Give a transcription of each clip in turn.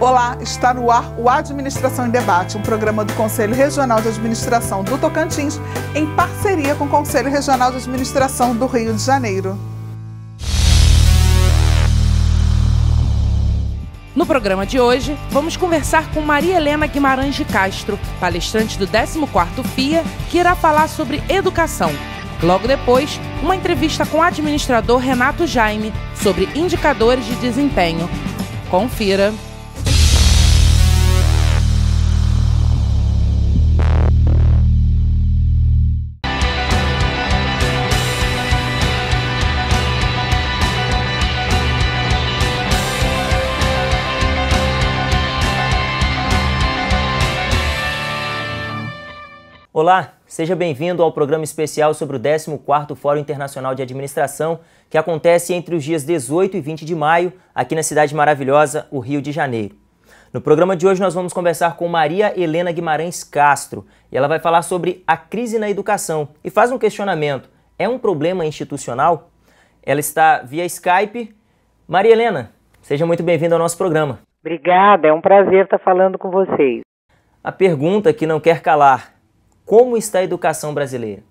Olá, está no ar o Administração em Debate, um programa do Conselho Regional de Administração do Tocantins, em parceria com o Conselho Regional de Administração do Rio de Janeiro. No programa de hoje, vamos conversar com Maria Helena Guimarães de Castro, palestrante do 14º FIA, que irá falar sobre educação. Logo depois, uma entrevista com o administrador Renato Jaime sobre indicadores de desempenho. Confira! Olá, seja bem-vindo ao programa especial sobre o 14º Fórum Internacional de Administração, que acontece entre os dias 18 e 20 de maio, aqui na cidade maravilhosa, o Rio de Janeiro. No programa de hoje nós vamos conversar com Maria Helena Guimarães Castro, e ela vai falar sobre a crise na educação e faz um questionamento: é um problema institucional? Ela está via Skype. Maria Helena, seja muito bem-vinda ao nosso programa. Obrigada, é um prazer estar falando com vocês. A pergunta que não quer calar: como está a educação brasileira?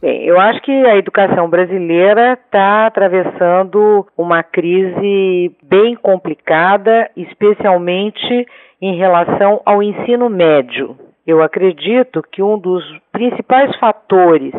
Bem, eu acho que a educação brasileira está atravessando uma crise bem complicada, especialmente em relação ao ensino médio. Eu acredito que um dos principais fatores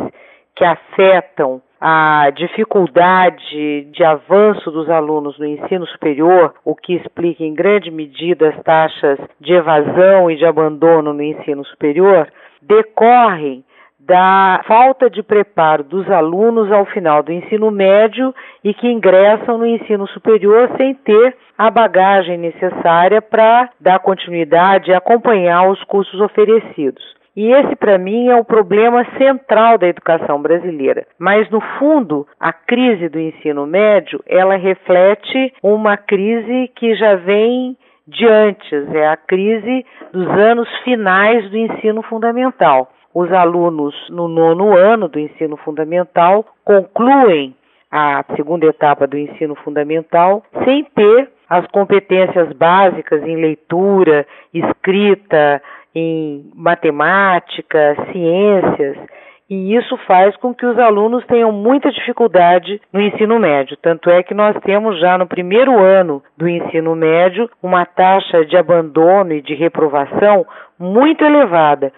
que afetam a dificuldade de avanço dos alunos no ensino superior, o que explica em grande medida as taxas de evasão e de abandono no ensino superior, decorrem da falta de preparo dos alunos ao final do ensino médio e que ingressam no ensino superior sem ter a bagagem necessária para dar continuidade e acompanhar os cursos oferecidos. E esse, para mim, é o problema central da educação brasileira. Mas, no fundo, a crise do ensino médio, ela reflete uma crise que já vem de antes, é a crise dos anos finais do ensino fundamental. Os alunos no 9º ano do ensino fundamental concluem a segunda etapa do ensino fundamental sem ter as competências básicas em leitura, escrita, em matemática, ciências, e isso faz com que os alunos tenham muita dificuldade no ensino médio. Tanto é que nós temos já no primeiro ano do ensino médio uma taxa de abandono e de reprovação muito elevada.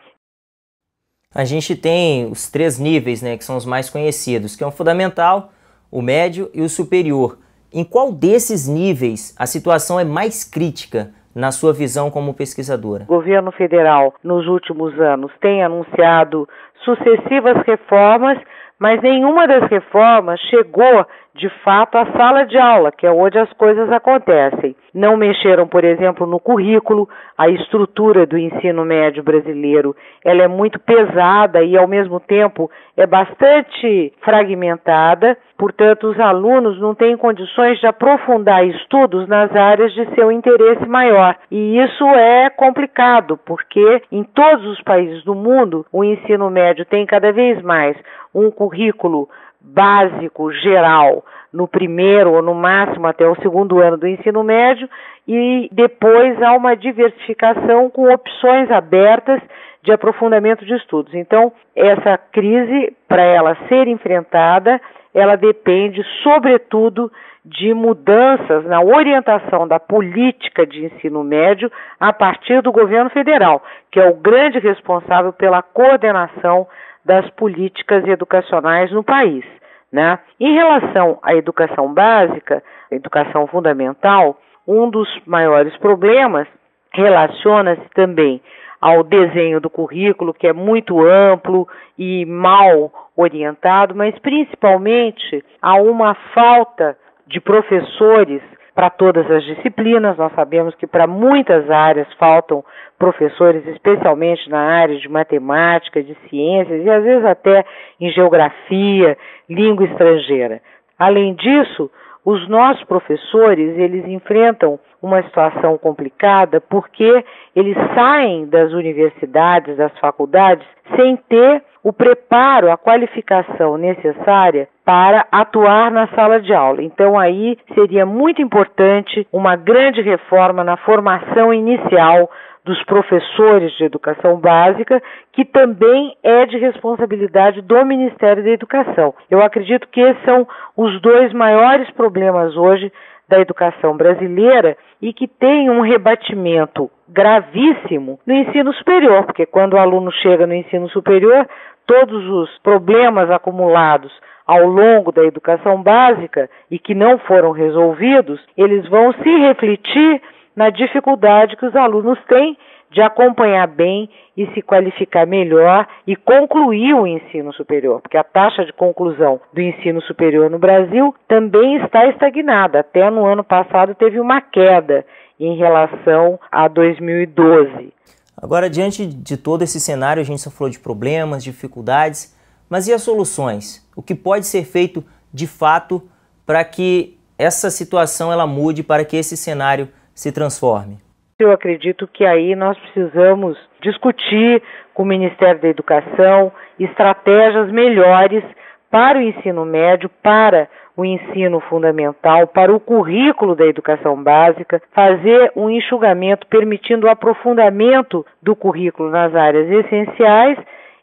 A gente tem os 3 níveis, que são os mais conhecidos, que é o fundamental, o médio e o superior. Em qual desses níveis a situação é mais crítica, na sua visão como pesquisadora? O governo federal, nos últimos anos, tem anunciado sucessivas reformas, mas nenhuma das reformas chegou, de fato, à sala de aula, que é onde as coisas acontecem. Não mexeram, por exemplo, no currículo. A estrutura do ensino médio brasileiro, ela é muito pesada e, ao mesmo tempo, é bastante fragmentada. Portanto, os alunos não têm condições de aprofundar estudos nas áreas de seu interesse maior. E isso é complicado, porque em todos os países do mundo, o ensino médio tem cada vez mais um currículo básico, geral, no primeiro ou no máximo até o 2º ano do ensino médio, e depois há uma diversificação com opções abertas de aprofundamento de estudos. Então, essa crise, para ela ser enfrentada, ela depende, sobretudo, de mudanças na orientação da política de ensino médio a partir do governo federal, que é o grande responsável pela coordenação das políticas educacionais no país, né? Em relação à educação básica, educação fundamental, um dos maiores problemas relaciona-se também ao desenho do currículo, que é muito amplo e mal orientado, mas principalmente a uma falta de professores para todas as disciplinas. Nós sabemos que para muitas áreas faltam professores, especialmente na área de matemática, de ciências e às vezes até em geografia, língua estrangeira. Além disso, os nossos professores, eles enfrentam uma situação complicada porque eles saem das universidades, das faculdades, sem ter o preparo, a qualificação necessária para atuar na sala de aula. Então aí seria muito importante uma grande reforma na formação inicial dos professores de educação básica, que também é de responsabilidade do Ministério da Educação. Eu acredito que esses são os dois maiores problemas hoje da educação brasileira e que tem um rebatimento gravíssimo no ensino superior, porque quando o aluno chega no ensino superior, todos os problemas acumulados ao longo da educação básica e que não foram resolvidos, eles vão se refletir na dificuldade que os alunos têm de acompanhar bem e se qualificar melhor e concluir o ensino superior, porque a taxa de conclusão do ensino superior no Brasil também está estagnada. Até no ano passado teve uma queda em relação a 2012. Agora, diante de todo esse cenário, a gente só falou de problemas, dificuldades, mas e as soluções? O que pode ser feito de fato para que essa situação ela mude, para que esse cenário se transforme? Eu acredito que aí nós precisamos discutir com o Ministério da Educação estratégias melhores para o ensino médio, para o ensino fundamental, para o currículo da educação básica, fazer um enxugamento permitindo o aprofundamento do currículo nas áreas essenciais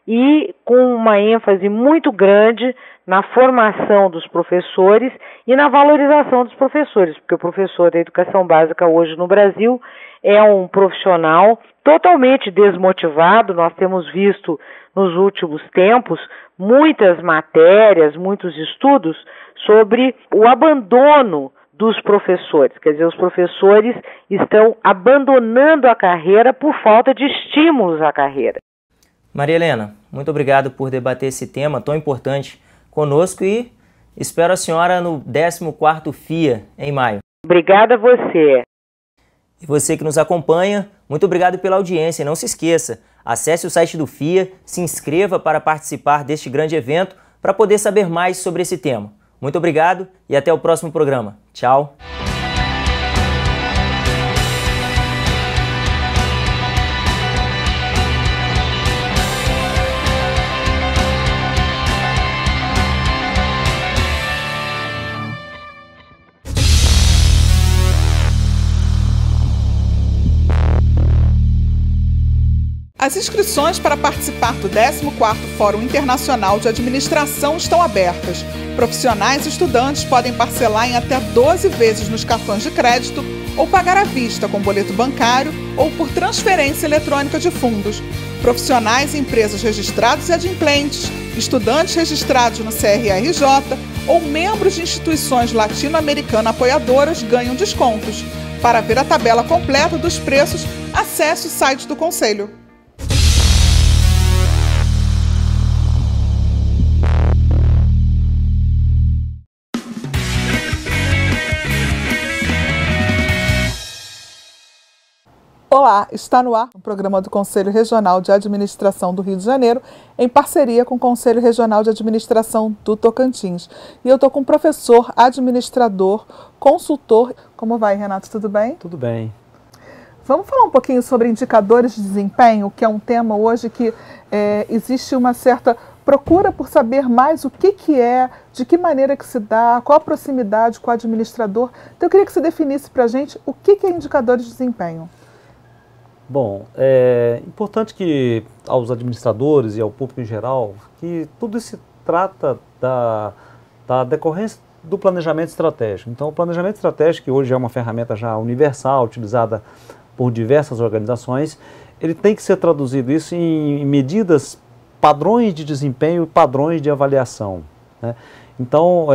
e com uma ênfase muito grande na formação dos professores e na valorização dos professores, porque o professor da educação básica hoje no Brasil é um profissional totalmente desmotivado. Nós temos visto nos últimos tempos muitas matérias, muitos estudos sobre o abandono dos professores. Quer dizer, os professores estão abandonando a carreira por falta de estímulos à carreira. Maria Helena, muito obrigado por debater esse tema tão importante conosco e espero a senhora no 14º FIA em maio. Obrigada a você. E você que nos acompanha, muito obrigado pela audiência. Não se esqueça, acesse o site do FIA, se inscreva para participar deste grande evento para poder saber mais sobre esse tema. Muito obrigado e até o próximo programa. Tchau! As inscrições para participar do 14º Fórum Internacional de Administração estão abertas. Profissionais e estudantes podem parcelar em até 12 vezes nos cartões de crédito ou pagar à vista com boleto bancário ou por transferência eletrônica de fundos. Profissionais e empresas registrados e adimplentes, estudantes registrados no CRRJ ou membros de instituições latino-americanas apoiadoras ganham descontos. Para ver a tabela completa dos preços, acesse o site do Conselho. Olá, está no ar o programa do Conselho Regional de Administração do Rio de Janeiro, em parceria com o Conselho Regional de Administração do Tocantins. E eu estou com o professor, administrador, consultor. Como vai, Renato? Tudo bem? Tudo bem. Vamos falar um pouquinho sobre indicadores de desempenho, que é um tema hoje que existe uma certa procura por saber mais o que é, de que maneira que se dá, qual a proximidade com o administrador. Então eu queria que você definisse para a gente o que é indicadores de desempenho. Bom, é importante que aos administradores e ao público em geral, que tudo isso se trata da decorrência do planejamento estratégico. Então, o planejamento estratégico, que hoje é uma ferramenta já universal, utilizada por diversas organizações, ele tem que ser traduzido isso em medidas, padrões de desempenho e padrões de avaliação, né? Então,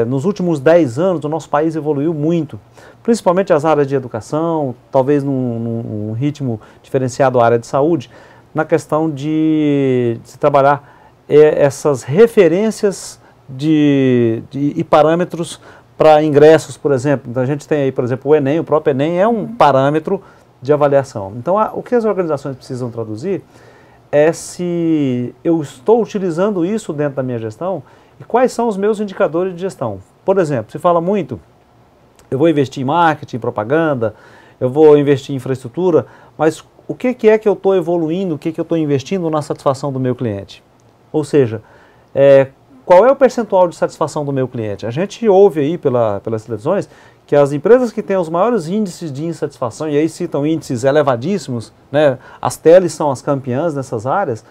nos últimos 10 anos, o nosso país evoluiu muito, principalmente as áreas de educação, talvez num ritmo diferenciado a área de saúde, na questão de se trabalhar essas referências e parâmetros para ingressos, por exemplo. Então, a gente tem aí, por exemplo, o Enem, o próprio Enem é um parâmetro de avaliação. Então, o que as organizações precisam traduzir é se eu estou utilizando isso dentro da minha gestão e quais são os meus indicadores de gestão. Por exemplo, se fala muito eu vou investir em marketing, propaganda, eu vou investir em infraestrutura, mas o que é que eu estou evoluindo, o que eu estou investindo na satisfação do meu cliente? Ou seja, qual é o percentual de satisfação do meu cliente? A gente ouve aí pelas televisões que as empresas que têm os maiores índices de insatisfação, e aí citam índices elevadíssimos, né? As teles são as campeãs nessas áreas,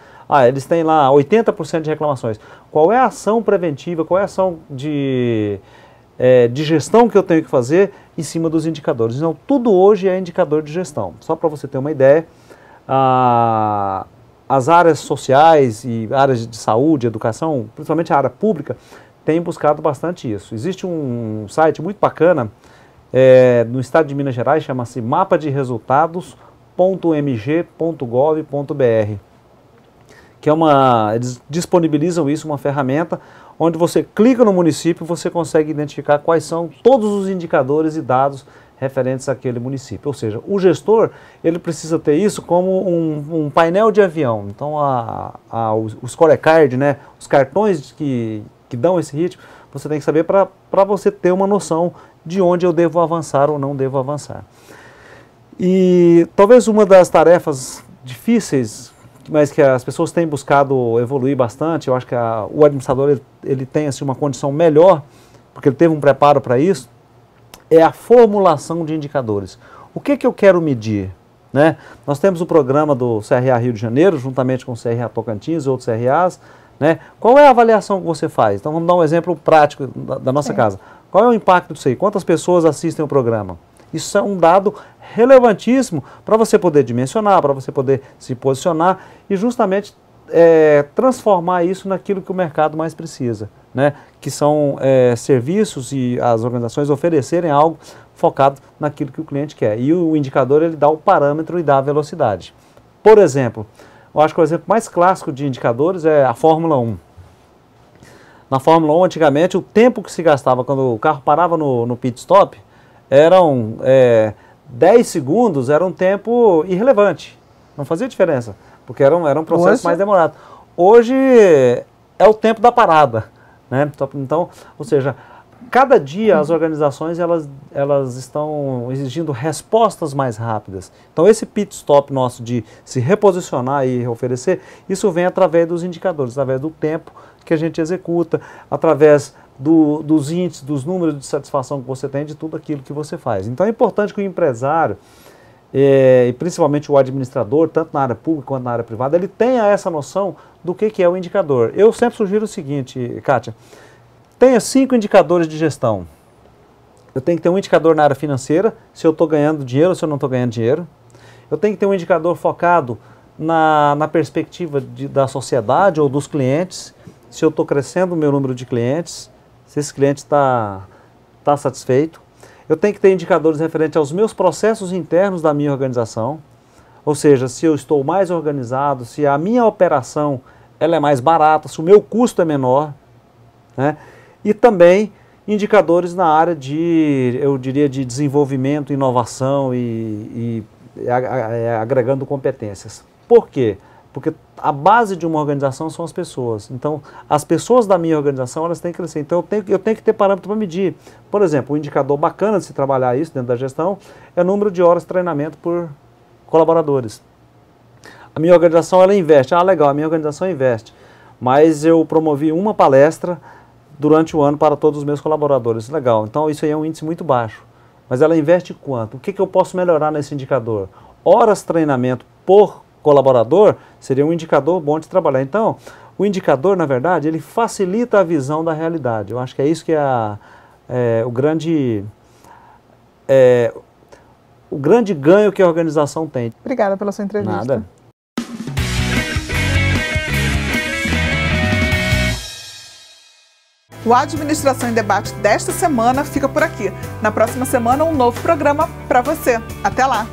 eles têm lá 80% de reclamações. Qual é a ação preventiva, qual é a ação de gestão que eu tenho que fazer em cima dos indicadores? Então, tudo hoje é indicador de gestão. Só para você ter uma ideia, as áreas sociais e áreas de saúde, educação, principalmente a área pública, têm buscado bastante isso. Existe um site muito bacana no estado de Minas Gerais, chama-se mapaderesultados.mg.gov.br, que eles disponibilizam isso, uma ferramenta onde você clica no município e você consegue identificar quais são todos os indicadores e dados referentes àquele município. Ou seja, o gestor ele precisa ter isso como um painel de avião. Então, o scorecard, né, os cartões que dão esse ritmo, você tem que saber para você ter uma noção de onde eu devo avançar ou não devo avançar. E talvez uma das tarefas difíceis, mas que as pessoas têm buscado evoluir bastante, eu acho que o administrador ele tem assim, uma condição melhor, porque ele teve um preparo para isso, é a formulação de indicadores. O que eu quero medir? Né? Nós temos o programa do CRA Rio de Janeiro, juntamente com o CRA Tocantins e outros CRAs. Né? Qual é a avaliação que você faz? Então vamos dar um exemplo prático da nossa casa. Qual é o impacto disso aí? Quantas pessoas assistem o programa? Isso é um dado relevantíssimo para você poder dimensionar, para você poder se posicionar e justamente transformar isso naquilo que o mercado mais precisa, né? Que são serviços e as organizações oferecerem algo focado naquilo que o cliente quer. E o indicador ele dá o parâmetro e dá a velocidade. Por exemplo, eu acho que o exemplo mais clássico de indicadores é a Fórmula 1. Na Fórmula 1, antigamente, o tempo que se gastava quando o carro parava no pit stop eram 10 segundos, era um tempo irrelevante. Não fazia diferença, porque era um processo mais demorado. Hoje é o tempo da parada. Né? Então, ou seja, cada dia as organizações elas estão exigindo respostas mais rápidas. Então esse pit stop nosso de se reposicionar e oferecer, isso vem através dos indicadores, através do tempo que a gente executa, através dos índices, dos números de satisfação que você tem de tudo aquilo que você faz. Então é importante que o empresário, e principalmente o administrador, tanto na área pública quanto na área privada, ele tenha essa noção do que é o indicador. Eu sempre sugiro o seguinte, Kátia, tenha 5 indicadores de gestão. Eu tenho que ter um indicador na área financeira, se eu estou ganhando dinheiro ou se eu não estou ganhando dinheiro. Eu tenho que ter um indicador focado na perspectiva da sociedade ou dos clientes, se eu estou crescendo o meu número de clientes, se esse cliente está satisfeito. Eu tenho que ter indicadores referentes aos meus processos internos da minha organização, ou seja, se eu estou mais organizado, se a minha operação ela é mais barata, se o meu custo é menor, né? E também indicadores na área eu diria, de desenvolvimento, inovação e agregando competências. Por quê? Porque a base de uma organização são as pessoas. Então, as pessoas da minha organização, elas têm que crescer. Então, eu tenho que ter parâmetro para medir. Por exemplo, um indicador bacana de se trabalhar isso dentro da gestão é o número de horas de treinamento por colaboradores. A minha organização, ela investe. Legal, a minha organização investe. Mas eu promovi uma palestra durante o ano para todos os meus colaboradores. Legal, então isso aí é um índice muito baixo. Mas ela investe quanto? O que eu posso melhorar nesse indicador? Horas de treinamento por colaborador seria um indicador bom de trabalhar. Então, o indicador, na verdade, ele facilita a visão da realidade. Eu acho que é isso que é o grande ganho que a organização tem. Obrigada pela sua entrevista. Nada. O Administração em Debate desta semana fica por aqui. Na próxima semana, um novo programa para você. Até lá!